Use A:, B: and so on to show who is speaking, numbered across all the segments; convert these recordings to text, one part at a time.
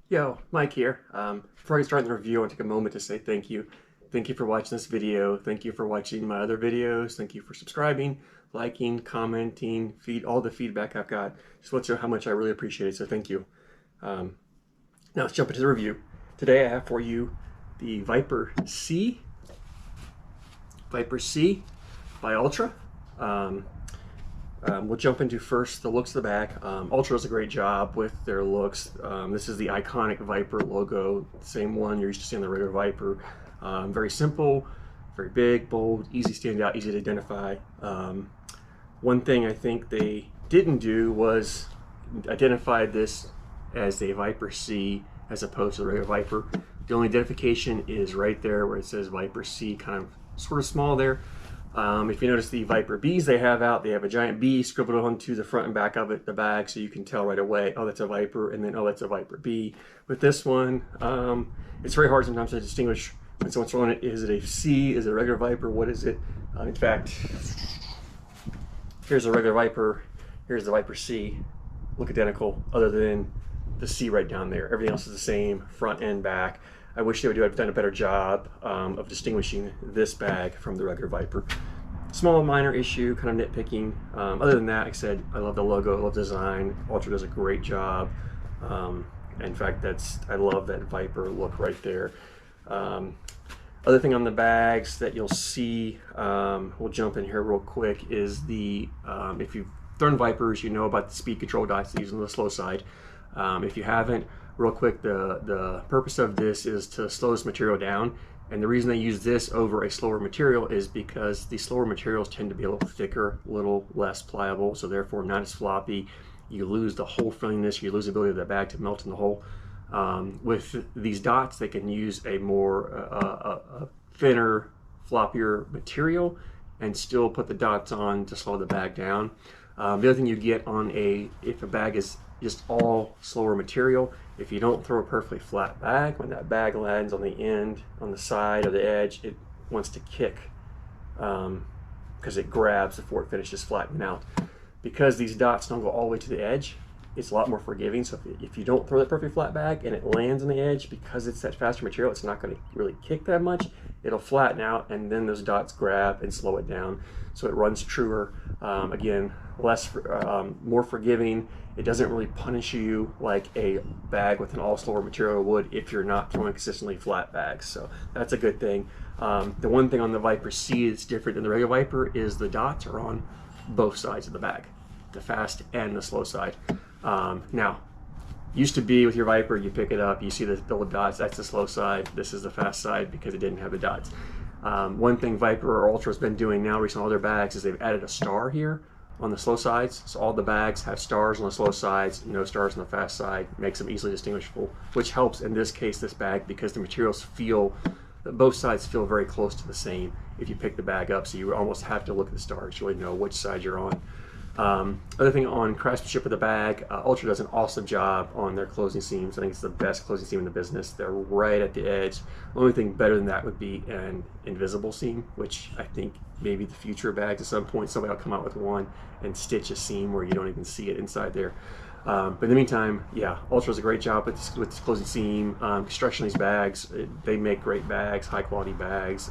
A: Yo, Mike here. Before I start the review, I want to take a moment to say thank you. Thank you for watching this video. Thank you for watching my other videos. Thank you for subscribing, liking, commenting, all the feedback I've got. Just want to show how much I really appreciate it, so thank you. Now let's jump into the review. Today I have for you the Viper C by Ultra. We'll jump into first the looks of the bag. Ultra does a great job with their looks. This is the iconic Viper logo, same one you're used to seeing on the regular Viper. Very simple, very big, bold, easy to stand out, easy to identify. One thing I think they didn't do was identify this as a Viper C as opposed to the regular Viper. The only identification is right there where it says Viper C, kind of sort of small there. If you notice the Viper Bs they have out, they have a giant B scribbled onto the front and back of it, the bag, so you can tell right away, oh, that's a Viper, and then, oh, that's a Viper B. With this one, it's very hard sometimes to distinguish when someone's throwing it. Is it a C? Is it a regular Viper? What is it? In fact, here's a regular Viper. Here's the Viper C. Look identical, other than the C right down there. Everything else is the same, front and back. I wish they would have done a better job of distinguishing this bag from the regular Viper. Small minor issue, kind of nitpicking. Other than that, like I said, I love the logo, I love the design. Ultra does a great job. In fact, I love that Viper look right there. Other thing on the bags that you'll see, we'll jump in here real quick, is the, if you've thrown Vipers, you know about the speed control dots used on the slow side. If you haven't, real quick, the purpose of this is to slow this material down, and the reason they use this over a slower material is because the slower materials tend to be a little thicker, a little less pliable, so therefore not as floppy. You lose the hole fillingness, you lose the ability of the bag to melt in the hole. With these dots, they can use a more a thinner, floppier material and still put the dots on to slow the bag down. The other thing you get on if a bag is just all slower material, if you don't throw a perfectly flat bag, when that bag lands on the end, on the side or the edge, it wants to kick because it grabs before it finishes flattening out. Because these dots don't go all the way to the edge, it's a lot more forgiving. So if you don't throw that perfectly flat bag and it lands on the edge, because it's that faster material, it's not going to really kick that much. It'll flatten out, and then those dots grab and slow it down, so it runs truer. Again, more forgiving. It doesn't really punish you like a bag with an all slower material would if you're not throwing consistently flat bags. So that's a good thing. The one thing on the Viper C that's different than the regular Viper is the dots are on both sides of the bag, the fast and the slow side. Now, used to be with your Viper, you pick it up, you see the little dots, that's the slow side. This is the fast side because it didn't have the dots. One thing Viper or Ultra has been doing now recently on all their bags is they've added a star here on the slow sides. So all the bags have stars on the slow sides, no stars on the fast side. Makes them easily distinguishable, which helps in this case, this bag, because the materials both sides feel very close to the same if you pick the bag up, so you almost have to look at the stars to really know which side you're on. Other thing on craftsmanship of the bag, Ultra does an awesome job on their closing seams. I think it's the best closing seam in the business. They're right at the edge. The only thing better than that would be an invisible seam, which I think maybe the future bags at some point somebody will come out with one and stitch a seam where you don't even see it inside there. But in the meantime, yeah, Ultra does a great job with this closing seam. Construction of these bags, they make great bags, high quality bags.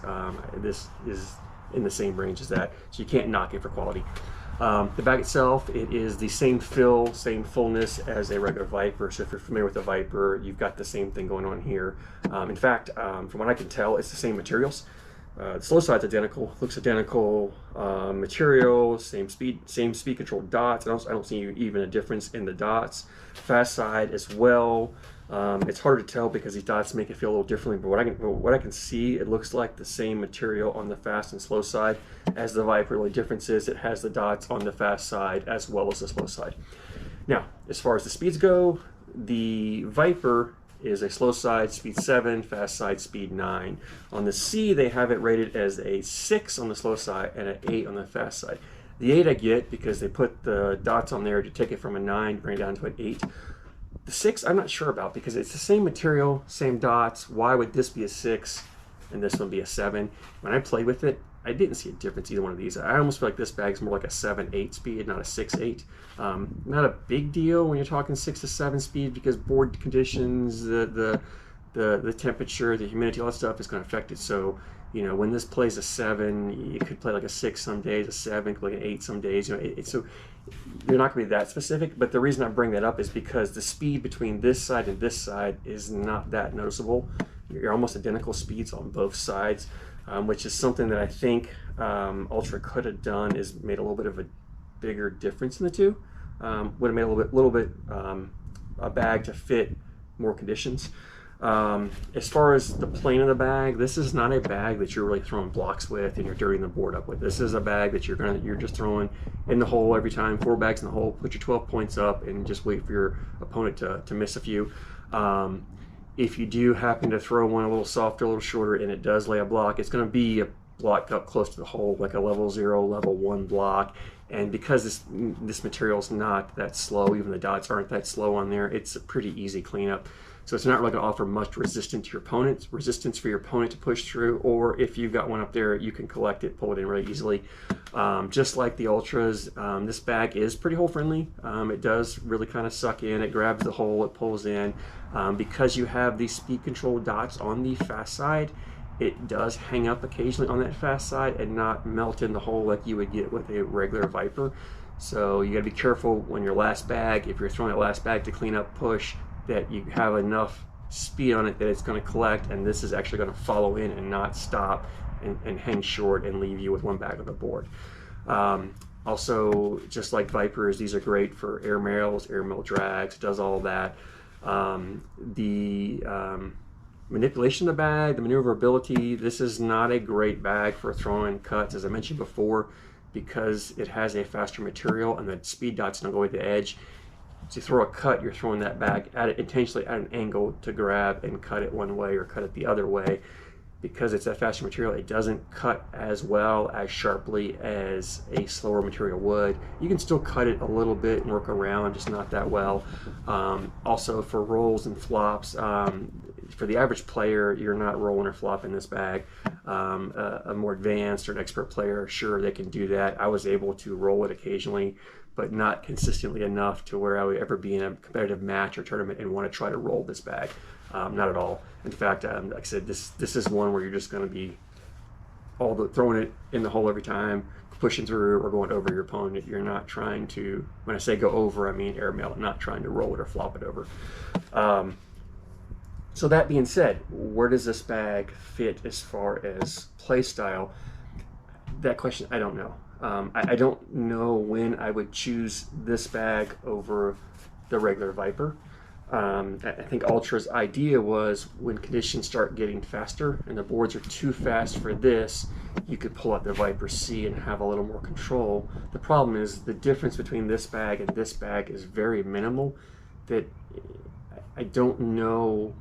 A: This is in the same range as that, so you can't knock it for quality. The bag itself, it is the same fill, same fullness as a regular Viper. So if you're familiar with a Viper, you've got the same thing going on here. In fact, from what I can tell, it's the same materials. The slow side's identical, looks identical, material, same speed control dots. I don't see even a difference in the dots. Fast side as well. It's hard to tell because these dots make it feel a little differently, but what I can see, it looks like the same material on the fast and slow side as the Viper. The only difference is it has the dots on the fast side as well as the slow side. Now, as far as the speeds go, the Viper is a slow side speed 7, fast side speed 9. On the C, they have it rated as a 6 on the slow side and an 8 on the fast side. The 8 I get because they put the dots on there to take it from a 9, bring it down to an 8. The 6 I'm not sure about because it's the same material, same dots. Why would this be a 6 and this one be a 7? When I played with it, I didn't see a difference either one of these. I almost feel like this bag's more like a 7-8 speed, not a 6-8. Not a big deal when you're talking 6 to 7 speed, because board conditions, the temperature, the humidity, all that stuff is going to affect it. So, you know, when this plays a 7, it could play like a 6 some days, a 7 could play an 8 some days. You know, so you're not going to be that specific. But the reason I bring that up is because the speed between this side and this side is not that noticeable. You're almost identical speeds on both sides, which is something that I think Ultra could have done, is made a little bit of a bigger difference in the two. Would have made a little bit a bag to fit more conditions. As far as the plane of the bag, this is not a bag that you're really throwing blocks with and you're dirtying the board up with. This is a bag that you're just throwing in the hole every time. 4 bags in the hole, put your 12 points up, and just wait for your opponent to miss a few. If you do happen to throw one a little softer, a little shorter, and it does lay a block, it's going to be a block up close to the hole, like a level 0, level 1 block. And because this material is not that slow, even the dots aren't that slow on there, it's a pretty easy cleanup. So it's not really going to offer much resistance to your opponent, resistance for your opponent to push through, or if you've got one up there, you can collect it, pull it in really easily. Just like the Ultras, this bag is pretty hole friendly. It does really kind of suck in, it grabs the hole, it pulls in. Because you have these speed control dots on the fast side, it does hang up occasionally on that fast side and not melt in the hole like you would get with a regular Viper. So you got to be careful when your last bag, if you're throwing that last bag to clean up push, that you have enough speed on it that it's going to collect, and this is actually going to follow in and not stop and hang short and leave you with one bag on the board. Also, just like Vipers, these are great for airmail drags, does all that. The manipulation of the bag, the maneuverability, this is not a great bag for throwing cuts, as I mentioned before, because it has a faster material and the speed dots don't go at the edge. To throw a cut, you're throwing that bag intentionally at an angle to grab and cut it one way or cut it the other way. Because it's that faster material, it doesn't cut as well, as sharply as a slower material would. You can still cut it a little bit and work around, just not that well. Also for rolls and flops, for the average player, you're not rolling or flopping this bag. A more advanced or an expert player, sure, they can do that. I was able to roll it occasionally, but not consistently enough to where I would ever be in a competitive match or tournament and want to try to roll this bag. Not at all. In fact, like I said, this is one where you're just going to be throwing it in the hole every time, pushing through or going over your opponent. You're not trying to, when I say go over, I mean airmail, not trying to roll it or flop it over. So that being said, where does this bag fit as far as play style? That question, I don't know. I don't know when I would choose this bag over the regular Viper. I think Ultra's idea was when conditions start getting faster and the boards are too fast for this, you could pull out the Viper C and have a little more control. The problem is the difference between this bag and this bag is very minimal, that I don't know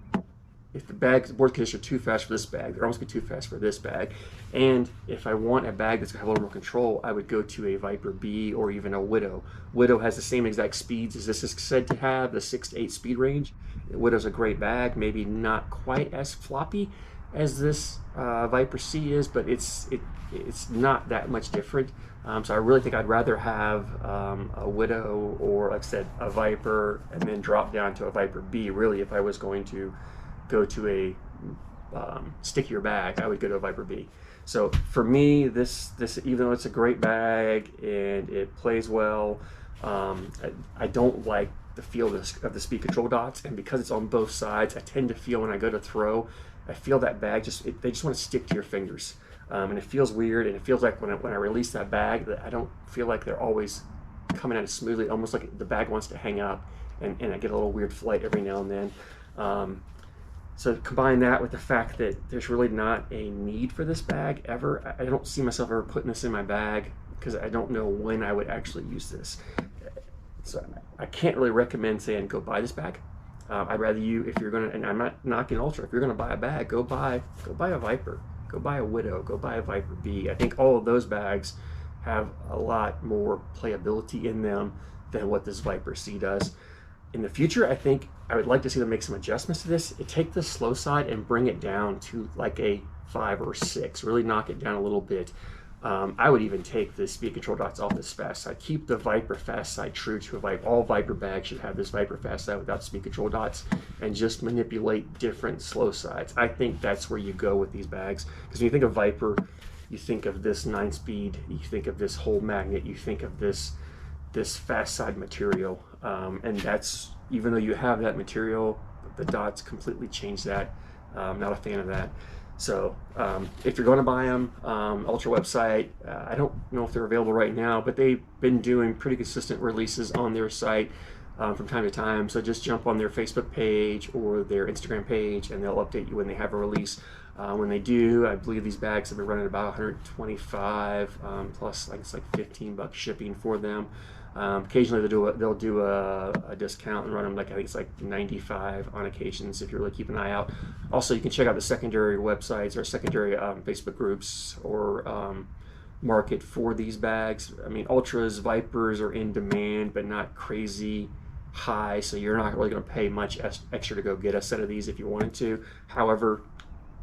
A: if the board conditions are too fast for this bag, they're almost be too fast for this bag. And if I want a bag that's gonna have a little more control, I would go to a Viper B or even a Widow. Widow has the same exact speeds as this is said to have, the 6 to 8 speed range. Widow's a great bag, maybe not quite as floppy as this Viper C is, but it's not that much different. So I really think I'd rather have a Widow or, like I said, a Viper, and then drop down to a Viper B. Really, if I was going to go to a stickier bag, I would go to a Viper B. So for me, this even though it's a great bag and it plays well, I don't like the feel of the speed control dots, and because it's on both sides, I tend to feel when I go to throw, I feel that bag they just want to stick to your fingers, and it feels weird, and it feels like when I release that bag, that I don't feel like they're always coming at it smoothly, almost like the bag wants to hang up, and I get a little weird flight every now and then. So combine that with the fact that there's really not a need for this bag ever. I don't see myself ever putting this in my bag because I don't know when I would actually use this. So I can't really recommend saying go buy this bag. I'd rather if you're gonna, and I'm not knocking Ultra, if you're gonna buy a bag, go buy a Viper, go buy a Widow, go buy a Viper B. I think all of those bags have a lot more playability in them than what this Viper C does. In the future, I think I would like to see them make some adjustments to this. Take the slow side and bring it down to like a 5 or 6. Really knock it down a little bit. I would even take the speed control dots off this fast side. Keep the Viper fast side true to a Viper. All Viper bags should have this Viper fast side without speed control dots, and just manipulate different slow sides. I think that's where you go with these bags, because when you think of Viper, you think of this 9-speed, you think of this whole magnet, you think of this fast side material, and that's, even though you have that material, the dots completely change that. Not a fan of that. So if you're going to buy them, Ultra website, I don't know if they're available right now, but they've been doing pretty consistent releases on their site from time to time. So just jump on their Facebook page or their Instagram page, and they'll update you when they have a release. When they do, I believe these bags have been running about 125 plus, like, it's like $15 shipping for them. Occasionally they'll do a discount and run them, like, I think it's like 95 on occasions, if you really keep an eye out. Also, you can check out the secondary websites or secondary Facebook groups or market for these bags. I mean, Ultras, Vipers are in demand, but not crazy high, so you're not really going to pay much extra to go get a set of these if you wanted to. However,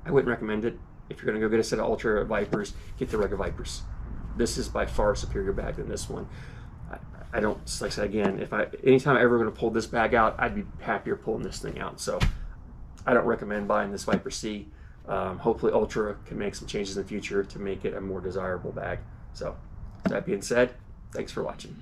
A: I wouldn't recommend it. If you're going to go get a set of Ultra Vipers, get the regular Vipers. This is by far a superior bag than this one. I don't, like I said again, anytime I'm ever going to pull this bag out, I'd be happier pulling this thing out. So I don't recommend buying this Viper C. Hopefully Ultra can make some changes in the future to make it a more desirable bag. So that being said, thanks for watching.